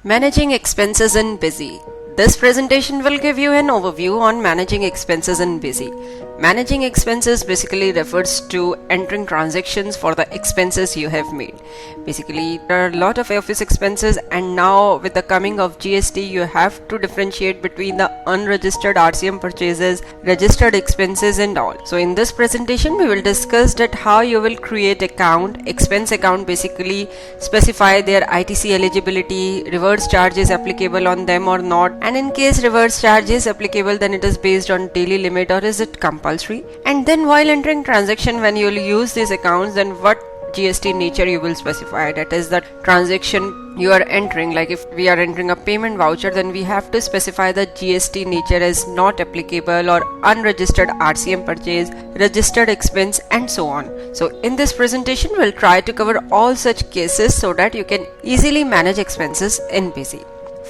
Managing expenses in Busy. This presentation will give you an overview on managing expenses in Busy. Managing expenses basically refers to entering transactions for the expenses you have made. Basically, there are a lot of office expenses, and now with the coming of GST, you have to differentiate between the unregistered RCM purchases, registered expenses and all. So in this presentation, we will discuss that how you will create expense account, basically specify their ITC eligibility, reverse charges applicable on them or not, and in case reverse charge is applicable, then it is based on daily limit or is it compulsory. And then while entering transaction, when you will use these accounts, then what GST nature you will specify, that is the transaction you are entering. Like if we are entering a payment voucher, then we have to specify the GST nature as not applicable or unregistered RCM purchase, registered expense and so on. So in this presentation we'll try to cover all such cases so that you can easily manage expenses in Busy.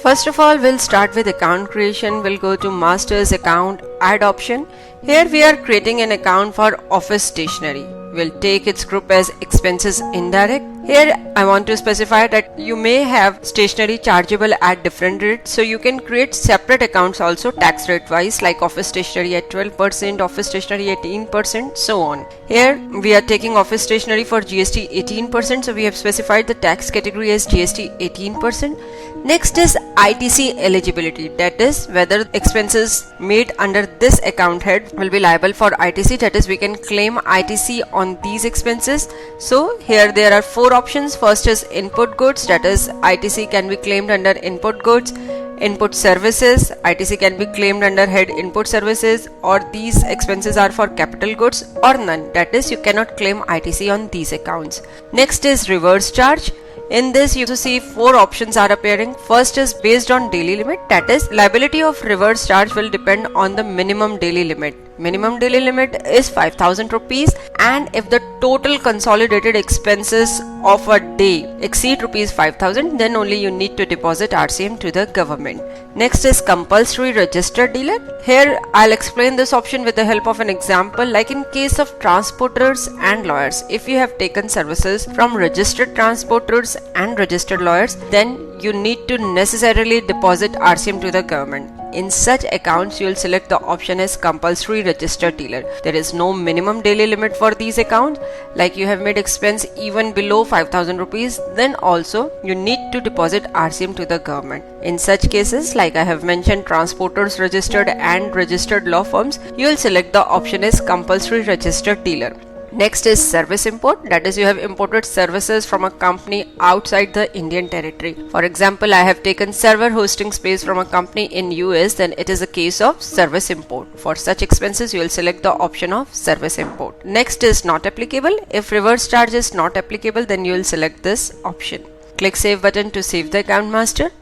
First of all, we'll start with account creation. We'll go to Master's Account, Add option. Here we are creating an account for office stationery. We'll take its group as expenses indirect. Here I want to specify that you may have stationery chargeable at different rates, so you can create separate accounts also tax rate wise, like office stationery at 12%, office stationery at 18%, so on. Here we are taking office stationery for GST 18%, so we have specified the tax category as GST 18%. Next is ITC eligibility, that is whether expenses made under this account head will be liable for ITC, that is we can claim ITC on these expenses. So here there are four options. First is input goods, that is ITC can be claimed under input goods. Input services, ITC can be claimed under head input services, or these expenses are for capital goods, or none, that is you cannot claim ITC on these accounts. Next is reverse charge. In this you see four options are appearing. First is based on daily limit, that is liability of reverse charge will depend on the minimum daily limit. Minimum daily limit is 5,000 rupees, and if the total consolidated expenses of a day exceed rupees 5,000, then only you need to deposit RCM to the government. Next is compulsory registered dealer. Here I'll explain this option with the help of an example. Like in case of transporters and lawyers, if you have taken services from registered transporters and registered lawyers, then you need to necessarily deposit RCM to the government. In such accounts, you will select the option as compulsory registered dealer. There is no minimum daily limit for these accounts. Like you have made expense even below 5,000 rupees, then also you need to deposit RCM to the government. In such cases, like I have mentioned, transporters registered and registered law firms, you will select the option as compulsory registered dealer. Next is service import, that is you have imported services from a company outside the Indian territory. For example, I have taken server hosting space from a company in US, then it is a case of service import. For such expenses, you will select the option of service import. Next is not applicable. If reverse charge is not applicable, then you will select this option. Click Save button to save the account master.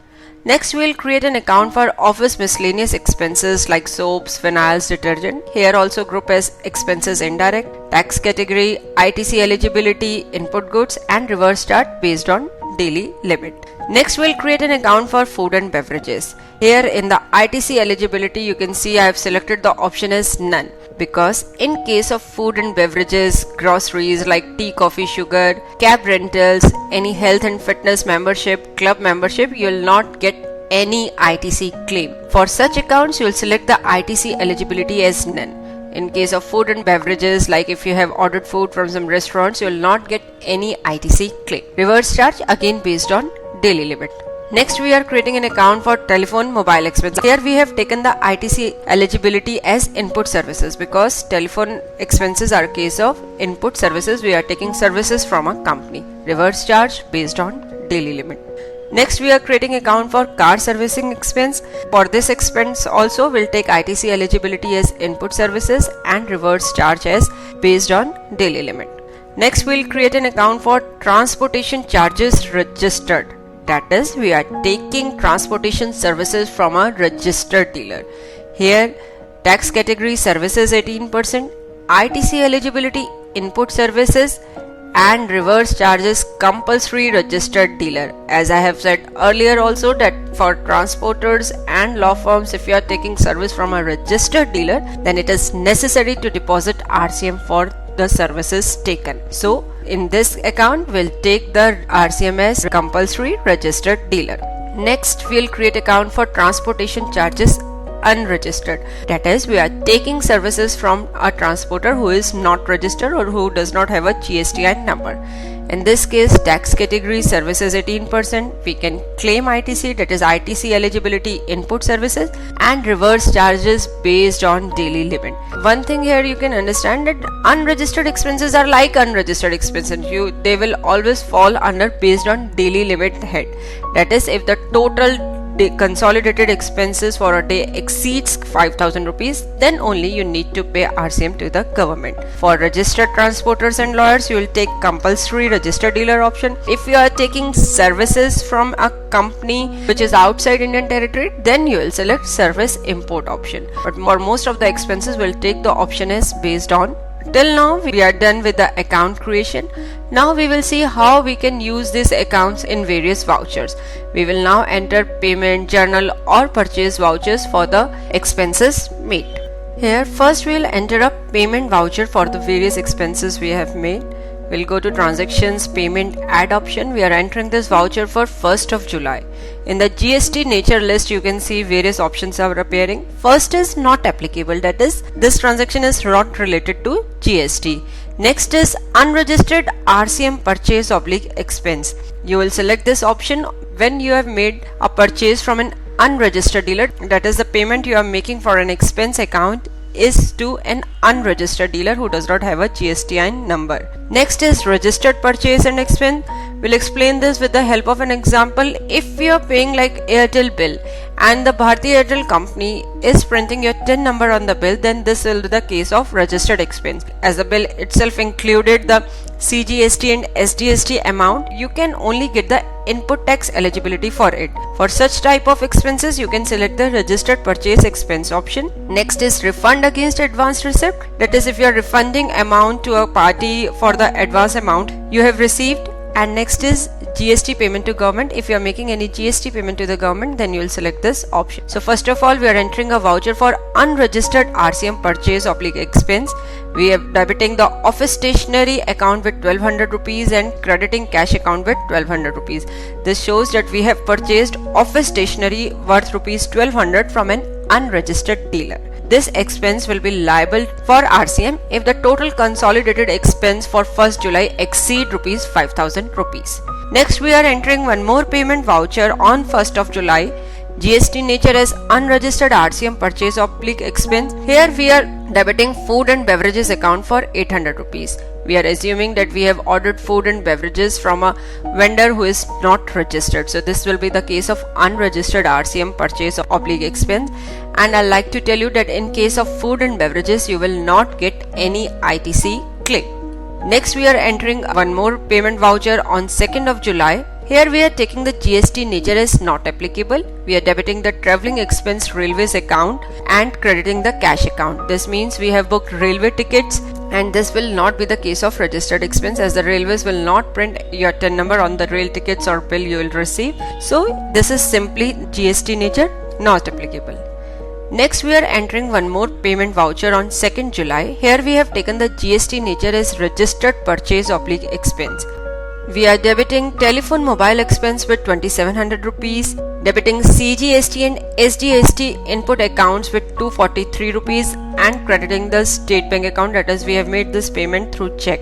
Next, we will create an account for office miscellaneous expenses like soaps, phenyls, detergent. Here also group as expenses indirect. Tax category, ITC eligibility, input goods and reverse charge based on daily limit. Next, we will create an account for food and beverages. Here in the ITC eligibility, you can see I have selected the option as none, because in case of food and beverages, groceries like tea, coffee, sugar, cab rentals, any health and fitness membership, club membership, you will not get any ITC claim. For such accounts, you will select the ITC eligibility as none. In case of food and beverages, like if you have ordered food from some restaurants, you will not get any ITC claim. Reverse charge again based on daily limit. Next, we are creating an account for telephone mobile expenses. Here we have taken the ITC eligibility as input services, because telephone expenses are a case of input services. We are taking services from a company. Reverse charge based on daily limit. Next, we are creating account for car servicing expense. For this expense also, we'll take ITC eligibility as input services and reverse charge as based on daily limit. Next, we'll create an account for transportation charges registered. That is, we are taking transportation services from a registered dealer. Here, tax category services 18%, ITC eligibility input services and reverse charges compulsory registered dealer. As I have said earlier also that for transporters and law firms, if you are taking service from a registered dealer, then it is necessary to deposit RCM for the services taken. So in this account, we'll take the RCM as compulsory registered dealer. Next, we'll create account for transportation charges unregistered. That is, we are taking services from a transporter who is not registered or who does not have a GSTIN number. In this case, tax category services 18%. We can claim ITC, that is ITC eligibility input services, and reverse charges based on daily limit. One thing here you can understand that unregistered expenses are like unregistered expenses. They will always fall under based on daily limit head. That is, if the total consolidated expenses for a day exceeds 5,000 rupees, then only you need to pay RCM to the government. For registered transporters and lawyers, you will take compulsory registered dealer option. If you are taking services from a company which is outside Indian territory, then you will select service import option. But for most of the expenses, we'll take the option is based on. Till now we are done with the account creation. Now we will see how we can use these accounts in various vouchers. We will now enter payment, journal or purchase vouchers for the expenses made. Here first we will enter a payment voucher for the various expenses we have made. We'll go to transactions, payment, add option. We are entering this voucher for 1st of July. In the GST nature list, you can see various options are appearing. First is not applicable, that is, this transaction is not related to GST. Next is unregistered RCM purchase / expense. You will select this option when you have made a purchase from an unregistered dealer, that is, the payment you are making for an expense account is to an unregistered dealer who does not have a GSTIN number. Next is registered purchase and expense. We'll explain this with the help of an example. If we are paying like Airtel bill and the Bharti Airtel company is printing your TIN number on the bill, then this will be the case of registered expense. As the bill itself included the CGST and SDST amount, you can only get the input tax eligibility for it. For such type of expenses, you can select the registered purchase expense option. Next is refund against advance receipt. That is, if you are refunding amount to a party for the advance amount you have received. And next is GST payment to government. If you are making any GST payment to the government, then you will select this option. So first of all, we are entering a voucher for unregistered RCM purchase / expense. We are debiting the office stationery account with 1200 rupees and crediting cash account with 1200 rupees. This shows that we have purchased office stationery worth rupees 1200 from an unregistered dealer. This expense will be liable for RCM if the total consolidated expense for 1st July exceed 5,000 rupees. Next, we are entering one more payment voucher on 1st of July. GST nature as unregistered RCM purchase / expense. Here we are debiting food and beverages account for 800 rupees. We are assuming that we have ordered food and beverages from a vendor who is not registered. So this will be the case of unregistered RCM purchase / expense. And I'd like to tell you that in case of food and beverages, you will not get any ITC claim. Next, we are entering one more payment voucher on 2nd of July. Here we are taking the GST nature as not applicable. We are debiting the travelling expense railways account and crediting the cash account. This means we have booked railway tickets, and this will not be the case of registered expense, as the railways will not print your TIN number on the rail tickets or bill you will receive. So this is simply GST nature not applicable. Next, we are entering one more payment voucher on 2nd July. Here we have taken the GST nature as registered purchase / expense. We are debiting telephone mobile expense with 2700 rupees, debiting CGST and SDST input accounts with 243 rupees and crediting the State Bank account, that is, we have made this payment through check.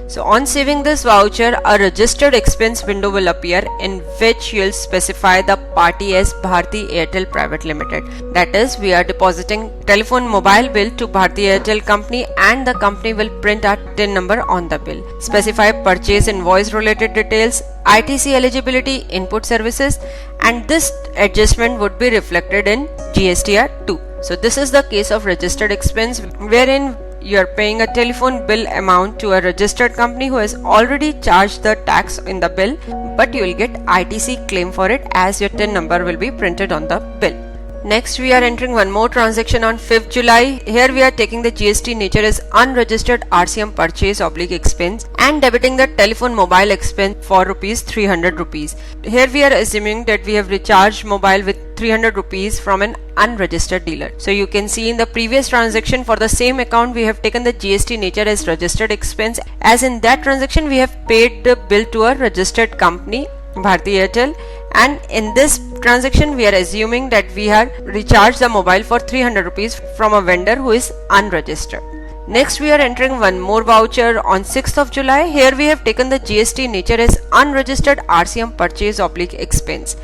So on saving this voucher, a registered expense window will appear in which you will specify the party as Bharti Airtel Private Limited. That is, we are depositing telephone mobile bill to Bharti Airtel company and the company will print our TIN number on the bill. Specify purchase invoice related details, ITC eligibility, input services, and this adjustment would be reflected in GSTR 2. So this is the case of registered expense wherein you are paying a telephone bill amount to a registered company who has already charged the tax in the bill, but you will get ITC claim for it as your TIN number will be printed on the bill. Next, we are entering one more transaction on 5th July. Here we are taking the GST nature as unregistered RCM purchase / expense and debiting the telephone mobile expense for ₹300. Here we are assuming that we have recharged mobile with 300 rupees from an unregistered dealer. So you can see in the previous transaction for the same account we have taken the GST nature as registered expense, as in that transaction we have paid the bill to a registered company, Bharti Airtel, and in this transaction we are assuming that we have recharged the mobile for 300 rupees from a vendor who is unregistered. Next we are entering one more voucher on 6th of July. Here we have taken the GST nature as unregistered RCM purchase / expense.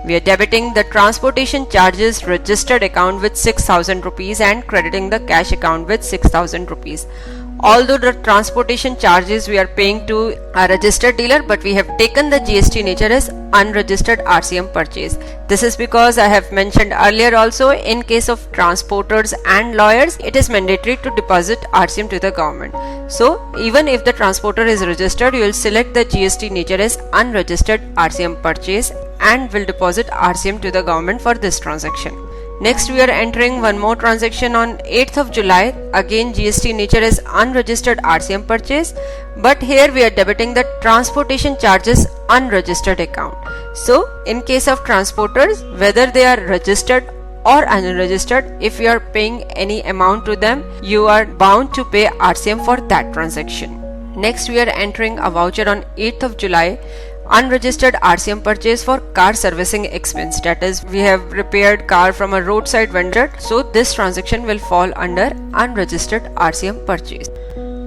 We are debiting the transportation charges registered account with 6,000 rupees and crediting the cash account with 6,000 rupees. Although the transportation charges we are paying to a registered dealer, but we have taken the GST nature as unregistered RCM purchase. This is because I have mentioned earlier also, in case of transporters and lawyers, it is mandatory to deposit RCM to the government. So even if the transporter is registered, you will select the GST nature as unregistered RCM purchase and will deposit RCM to the government for this transaction. Next we are entering one more transaction on 8th of July. Again GST nature is unregistered RCM purchase, but here we are debiting the transportation charges unregistered account. So in case of transporters, whether they are registered or unregistered, if you are paying any amount to them, you are bound to pay RCM for that transaction. Next we are entering a voucher on 8th of July. Unregistered RCM purchase for car servicing expense, that is we have repaired car from a roadside vendor, so this transaction will fall under unregistered RCM purchase.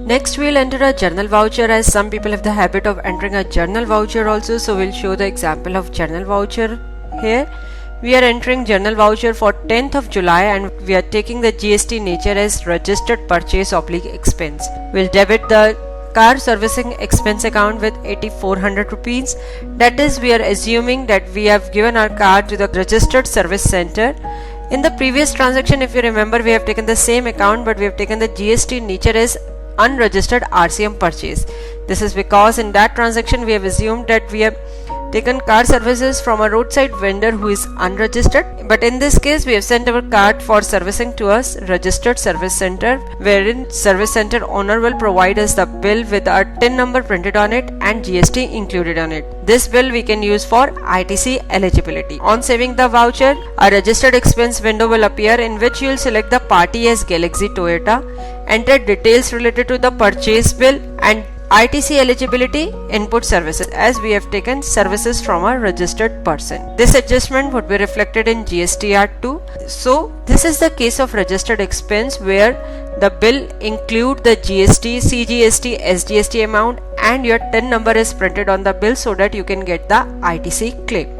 Next we will enter a journal voucher, as some people have the habit of entering a journal voucher also, so we'll show the example of journal voucher here. We are entering journal voucher for 10th of July and we are taking the GST nature as registered purchase / expense. We'll debit the car servicing expense account with 8,400 rupees. That is, we are assuming that we have given our car to the registered service center. In the previous transaction, if you remember, we have taken the same account, but we have taken the GST nature as unregistered RCM purchase. This is because in that transaction we have assumed that we have taken car services from a roadside vendor who is unregistered, but in this case we have sent our car for servicing to a registered service center, wherein service center owner will provide us the bill with our TIN number printed on it and GST included on it. This bill we can use for ITC eligibility. On saving the voucher, a registered expense window will appear in which you will select the party as Galaxy Toyota, enter details related to the purchase bill and ITC eligibility input services, as we have taken services from a registered person. This adjustment would be reflected in GSTR 2. So this is the case of registered expense where the bill include the GST, CGST, SGST amount and your TIN number is printed on the bill so that you can get the ITC claim.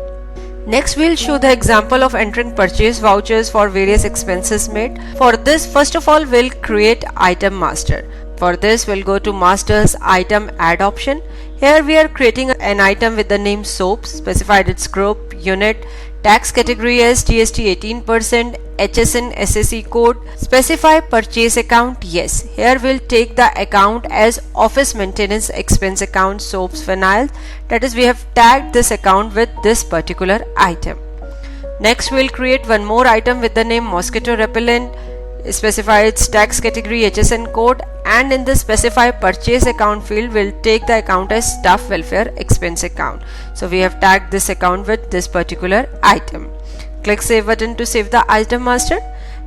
Next we'll show the example of entering purchase vouchers for various expenses made. For this, first of all we'll create item master. For this we'll go to master's item add option. Here we are creating an item with the name soaps, specified its group, unit, tax category as GST 18%, HSN SAC code, specify purchase account yes. Here we'll take the account as office maintenance expense account soaps vinyl, that is we have tagged this account with this particular item. Next we'll create one more item with the name mosquito repellent, specify its tax category HSN code, and in the specify purchase account field we'll take the account as staff welfare expense account. So we have tagged this account with this particular item. Click save button to save the item master.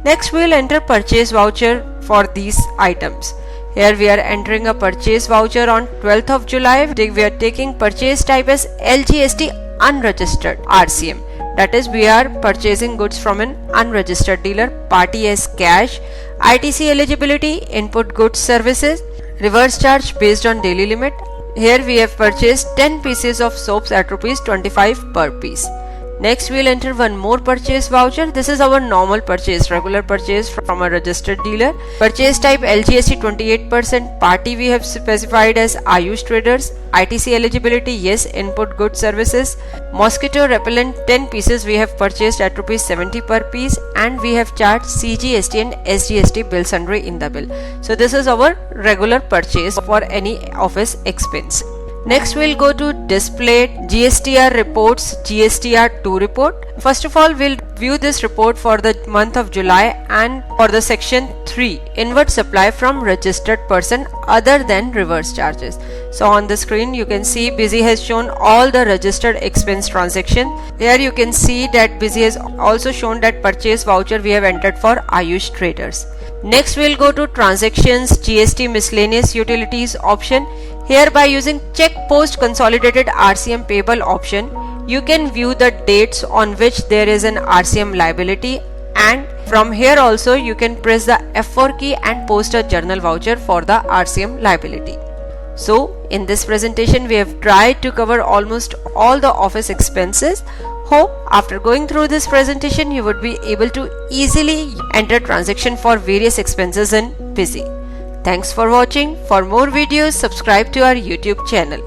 Next we'll enter purchase voucher for these items. Here we are entering a purchase voucher on 12th of July. We are taking purchase type as LGST unregistered RCM. That is, we are purchasing goods from an unregistered dealer, party as cash, ITC eligibility, input goods services, reverse charge based on daily limit. Here we have purchased 10 pieces of soaps at rupees 25 per piece. Next we'll enter one more purchase voucher. This is our normal purchase, regular purchase from a registered dealer. Purchase type LGST 28%, party we have specified as Ayush Traders, ITC eligibility yes, input goods services, mosquito repellent 10 pieces we have purchased at rupees 70 per piece, and we have charged CGST and SGST bill sundry in the bill. So this is our regular purchase for any office expense. Next we'll go to display GSTR reports, GSTR 2 report. First of all we'll view this report for the month of July and for the section 3, inward supply from registered person other than reverse charges. So on the screen you can see Busy has shown all the registered expense transaction. Here you can see that Busy has also shown that purchase voucher we have entered for Ayush Traders. Next we'll go to transactions, GST miscellaneous utilities option. Here by using check post consolidated RCM payable option, you can view the dates on which there is an RCM liability, and from here also you can press the F4 key and post a journal voucher for the RCM liability. So in this presentation we have tried to cover almost all the office expenses. Hope after going through this presentation you would be able to easily enter transaction for various expenses in Busy. Thanks for watching. For more videos, subscribe to our YouTube channel.